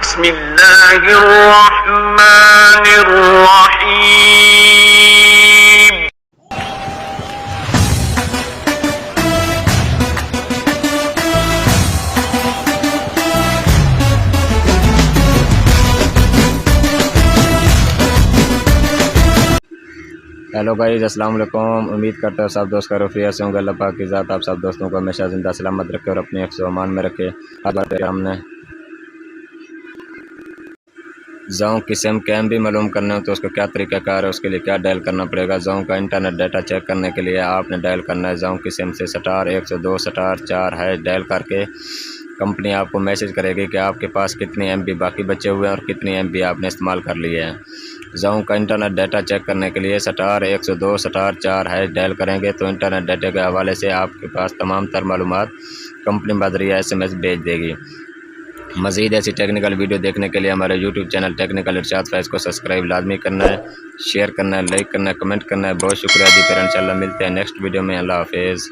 बिस्मिल्लाहिर्रहमानिर्रहीम। Hello guys, अस्सलाम वालेकुम। उम्मीद करता हूँ सब दोस्त खैरियत से होंगे। अल्लाह पाक की ज़ात आप सब दोस्तों को हमेशा जिंदा सलामत रखे और अपने हिफ्ज़ व अमान में रखे। आज हमने ज़ों की सिम के एम भी मालूम करने हो तो उसका क्या तरीक़ाकार है, उसके लिए क्या डायल करना पड़ेगा। ज़ों का इंटरनेट डाटा चेक करने के लिए आपने डायल करना है ज़ों की सिम से *102*4 डायल करके कंपनी आपको मैसेज करेगी कि आपके पास कितनी एमबी बाकी बचे हुए हैं और कितनी एमबी आपने इस्तेमाल कर लिए हैं। ज़ों का इंटरनेट डाटा चेक करने के लिए *102*4 डायल करेंगे तो इंटरनेट डाटा के हवाले से आपके पास तमाम तर मालूमात कंपनी बदरिया SMS भेज देगी। मज़ीद ऐसी टेक्निकल वीडियो देखने के लिए हमारे यूट्यूब चैनल टेक्निकल इरशाद फैज़ को सब्सक्राइब लाजमी करना है, शेयर करना है, लाइक करना है, कमेंट करना है। बहुत शुक्रिया जी। फिर इंशाल्लाह मिलते हैं नेक्स्ट वीडियो में। अल्लाह हाफिज़।